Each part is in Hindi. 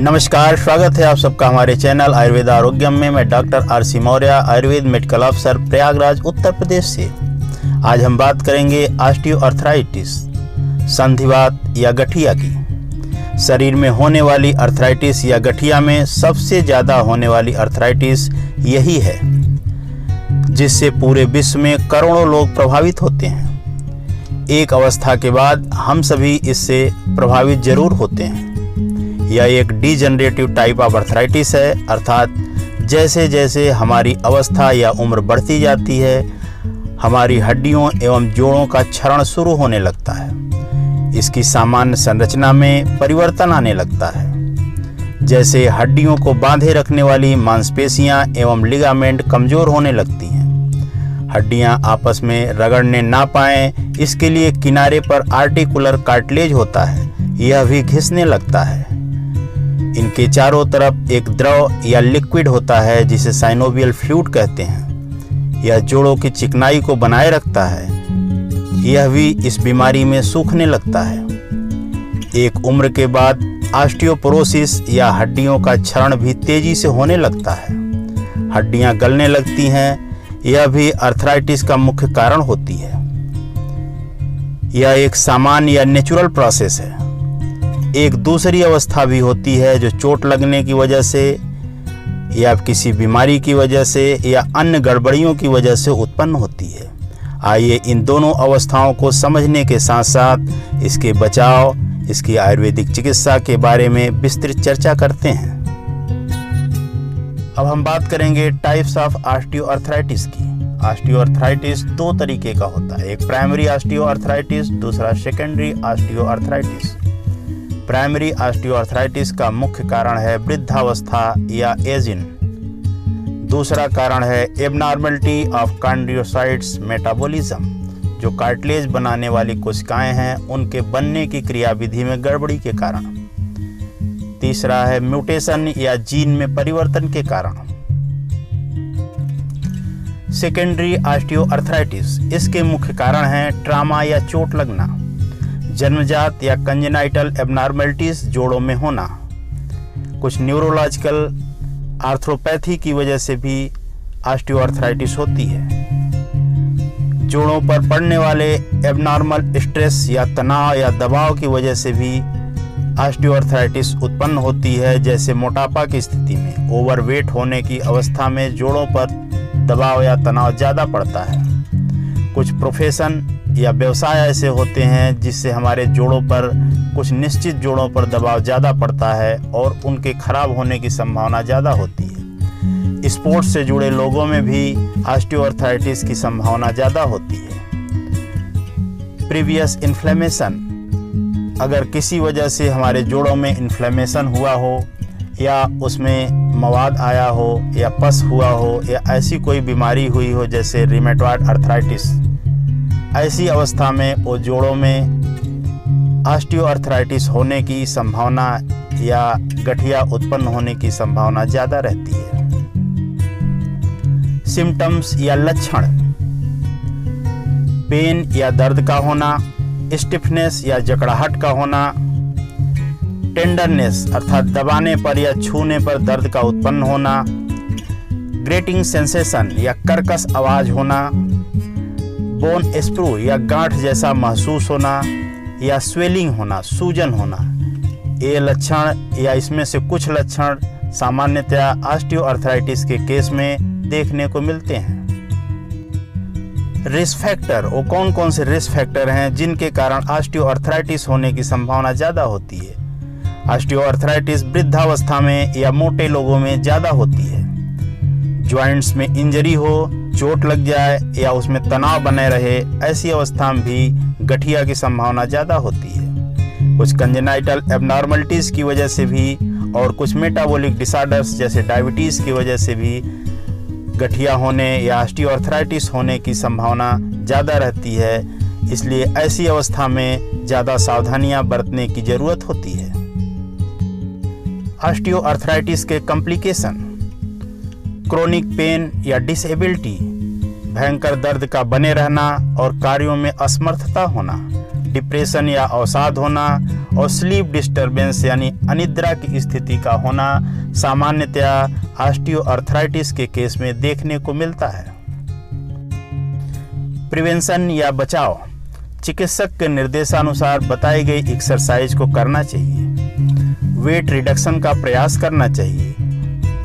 नमस्कार, स्वागत है आप सबका हमारे चैनल आयुर्वेद आरोग्यम में। मैं doctor RC. Maurya, Ayurveda medical अफसर, प्रयागराज, उत्तर प्रदेश से। आज हम बात करेंगे ऑस्टियोआर्थराइटिस, संधिवात या गठिया की। शरीर में होने वाली अर्थराइटिस या गठिया में सबसे ज़्यादा होने वाली अर्थराइटिस यही है, जिससे पूरे विश्व में करोड़ों लोग प्रभावित होते हैं। एक अवस्था के बाद हम सभी इससे प्रभावित जरूर होते हैं। यह एक डीजनरेटिव टाइप ऑफ अर्थराइटिस है, अर्थात जैसे जैसे हमारी अवस्था या उम्र बढ़ती जाती है, हमारी हड्डियों एवं जोड़ों का क्षरण शुरू होने लगता है। इसकी सामान्य संरचना में परिवर्तन आने लगता है। जैसे हड्डियों को बांधे रखने वाली मांसपेशियां एवं लिगामेंट कमजोर होने लगती हैं। हड्डियां आपस में रगड़ने ना पाएं, इसके लिए किनारे पर आर्टिकुलर कार्टिलेज होता है, यह भी घिसने लगता है। इनके चारों तरफ एक द्रव या लिक्विड होता है जिसे साइनोवियल फ्लूइड कहते हैं। यह जोड़ों की चिकनाई को बनाए रखता है। यह भी इस बीमारी में सूखने लगता है। एक उम्र के बाद ऑस्टियोपोरोसिस या हड्डियों का क्षरण भी तेजी से होने लगता है। हड्डियां गलने लगती हैं। यह भी अर्थराइटिस का मुख्य कारण होती है। यह एक सामान्य या नेचुरल प्रोसेस है। एक दूसरी अवस्था भी होती है जो चोट लगने की वजह से या किसी बीमारी की वजह से या अन्य गड़बड़ियों की वजह से उत्पन्न होती है। आइए इन दोनों अवस्थाओं को समझने के साथ साथ इसके बचाव, इसकी आयुर्वेदिक चिकित्सा के बारे में विस्तृत चर्चा करते हैं। अब हम बात करेंगे टाइप्स ऑफ ऑस्टियोआर्थराइटिस की। ऑस्टियोआर्थराइटिस दो तरीके का होता है, एक प्राइमरी ऑस्टियोआर्थराइटिस, दूसरा सेकेंडरी ऑस्टियोआर्थराइटिस। प्राइमरी ऑस्टियोआर्थराइटिस का मुख्य कारण है वृद्धावस्था या एजिंग। दूसरा कारण है एबनॉर्मलिटी ऑफ कॉन्ड्रोसाइट्स मेटाबॉलिज्म, जो कार्टिलेज बनाने वाली कोशिकाएं हैं उनके बनने की क्रियाविधि में गड़बड़ी के कारण। तीसरा है म्यूटेशन या जीन में परिवर्तन के कारण। सेकेंडरी ऑस्टियोआर्थराइटिस, इसके मुख्य कारण हैं ट्रॉमा या चोट लगना, जन्मजात या कंजेनाइटल एबनॉर्मलिटीज जोड़ों में होना, कुछ न्यूरोलॉजिकल आर्थ्रोपैथी की वजह से भी ऑस्टियोआर्थराइटिस होती है। जोड़ों पर पड़ने वाले एबनॉर्मल स्ट्रेस या तनाव या दबाव की वजह से भी ऑस्टियोआर्थराइटिस उत्पन्न होती है। जैसे मोटापा की स्थिति में, ओवरवेट होने की अवस्था में जोड़ों पर दबाव या तनाव ज़्यादा पड़ता है। कुछ प्रोफेशन या व्यवसाय ऐसे होते हैं जिससे हमारे जोड़ों पर, कुछ निश्चित जोड़ों पर दबाव ज़्यादा पड़ता है और उनके खराब होने की संभावना ज़्यादा होती है। स्पोर्ट्स से जुड़े लोगों में भी ऑस्टियोआर्थराइटिस की संभावना ज़्यादा होती है। प्रीवियस इन्फ्लेमेशन, अगर किसी वजह से हमारे जोड़ों में इन्फ्लेमेशन हुआ हो या उसमें मवाद आया हो या पस हुआ हो या ऐसी कोई बीमारी हुई हो जैसे रिमेटॉइड अर्थराइटिस, ऐसी अवस्था में वो जोड़ों में ऑस्टियोआर्थराइटिस होने की संभावना या गठिया उत्पन्न होने की संभावना ज़्यादा रहती है। सिम्टम्स या लक्षण, पेन या दर्द का होना, स्टिफनेस या जकड़ाहट का होना, टेंडरनेस अर्थात दबाने पर या छूने पर दर्द का उत्पन्न होना, ग्रेटिंग सेंसेशन या कर्कश आवाज होना, बोन स्प्रू या गांठ जैसा महसूस होना या स्वेलिंग होना, सूजन होना। ये लक्षण या इसमें से कुछ लक्षण सामान्यतया ऑस्टियोआर्थराइटिस के केस में देखने को मिलते हैं। रिस्क फैक्टर, वो कौन कौन से रिस्क फैक्टर हैं जिनके कारण ऑस्टियोआर्थराइटिस होने की संभावना ज़्यादा होती है। ऑस्टियोआर्थराइटिस वृद्धावस्था में या मोटे लोगों में ज़्यादा होती है। जॉइंट्स में इंजरी हो, चोट लग जाए या उसमें तनाव बने रहे, ऐसी अवस्था में भी गठिया की संभावना ज़्यादा होती है। कुछ कंजेनाइटल एबनॉर्मलिटीज़ की वजह से भी और कुछ मेटाबॉलिक डिसऑर्डर्स जैसे डायबिटीज़ की वजह से भी गठिया होने या ऑस्टियोआर्थराइटिस होने की संभावना ज़्यादा रहती है। इसलिए ऐसी अवस्था में ज़्यादा सावधानियां बरतने की ज़रूरत होती है। ऑस्टियोआर्थराइटिस के कॉम्प्लिकेशन, क्रोनिक पेन या डिसेबिलिटी, भयंकर दर्द का बने रहना और कार्यों में असमर्थता होना, डिप्रेशन या अवसाद होना और स्लीप डिस्टर्बेंस यानी अनिद्रा की स्थिति का होना सामान्यतया ऑस्टियोआर्थराइटिस के केस में देखने को मिलता है। प्रिवेंशन या बचाव, चिकित्सक के निर्देशानुसार बताई गई एक्सरसाइज को करना चाहिए, वेट रिडक्शन का प्रयास करना चाहिए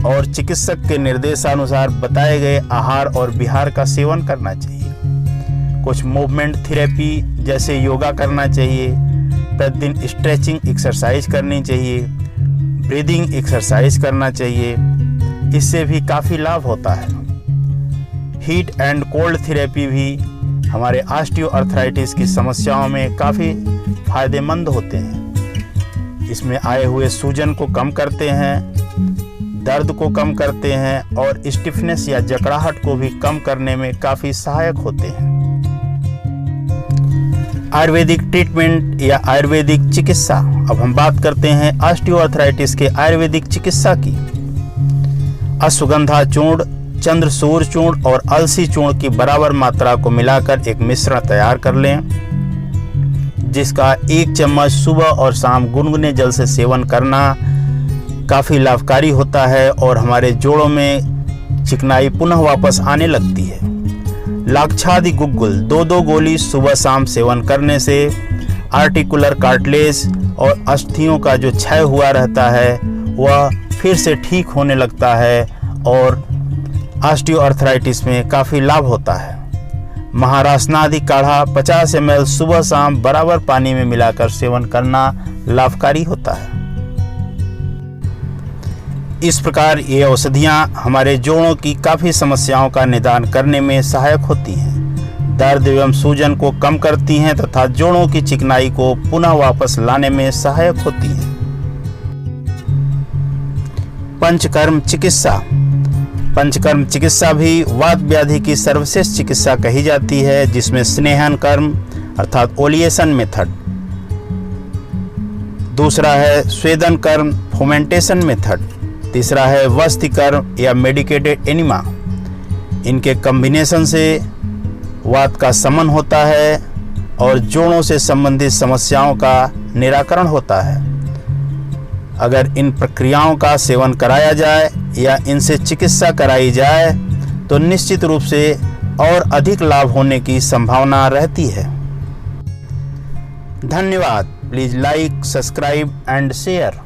और चिकित्सक के निर्देशानुसार बताए गए आहार और विहार का सेवन करना चाहिए। कुछ मूवमेंट थेरेपी जैसे योगा करना चाहिए, प्रतिदिन स्ट्रेचिंग एक्सरसाइज करनी चाहिए, ब्रीदिंग एक्सरसाइज करना चाहिए, इससे भी काफ़ी लाभ होता है। हीट एंड कोल्ड थेरेपी भी हमारे ऑस्टियोआर्थराइटिस की समस्याओं में काफ़ी फायदेमंद होते हैं। इसमें आए हुए सूजन को कम करते हैं, दर्द को कम करते हैं और स्टिफनेस या जकड़ाहट को भी कम करने में काफ़ी सहायक होते हैं। आयुर्वेदिक ट्रीटमेंट या आयुर्वेदिक चिकित्सा। अब हम बात करते हैं ऑस्टियोआर्थराइटिस के आयुर्वेदिक चिकित्सा की। अश्वगंधा चूर्ण, चंद्रसूर चूर्ण और अलसी चूर्ण की बराबर मात्रा को मिलाकर एक मिश्रण तैयार कर लें, जिसका 1 चम्मच सुबह और शाम गुनगुने जल से सेवन करना काफ़ी लाभकारी होता है और हमारे जोड़ों में चिकनाई पुनः वापस आने लगती है। लाक्षादि गुग्गुल 2-2 गोली सुबह शाम सेवन करने से आर्टिकुलर कार्टिलेज और अस्थियों का जो क्षय हुआ रहता है वह फिर से ठीक होने लगता है और ऑस्टियोआर्थराइटिस में काफ़ी लाभ होता है। महारासनादि काढ़ा 50 ml सुबह शाम बराबर पानी में मिलाकर सेवन करना लाभकारी होता है। इस प्रकार ये औषधियाँ हमारे जोड़ों की काफ़ी समस्याओं का निदान करने में सहायक होती हैं, दर्द एवं सूजन को कम करती हैं तथा जोड़ों की चिकनाई को पुनः वापस लाने में सहायक होती हैं। पंचकर्म चिकित्सा। पंचकर्म चिकित्सा भी वात व्याधि की सर्वश्रेष्ठ चिकित्सा कही जाती है, जिसमें स्नेहन कर्म अर्थात ओलिएशन मेथड, दूसरा है स्वेदन कर्म फोमेंटेशन मेथड, तीसरा है वस्ति कर्म या मेडिकेटेड एनिमा। इनके कॉम्बिनेशन से वात का समन होता है और जोड़ों से संबंधित समस्याओं का निराकरण होता है। अगर इन प्रक्रियाओं का सेवन कराया जाए या इनसे चिकित्सा कराई जाए तो निश्चित रूप से और अधिक लाभ होने की संभावना रहती है। धन्यवाद। Please like, subscribe and share.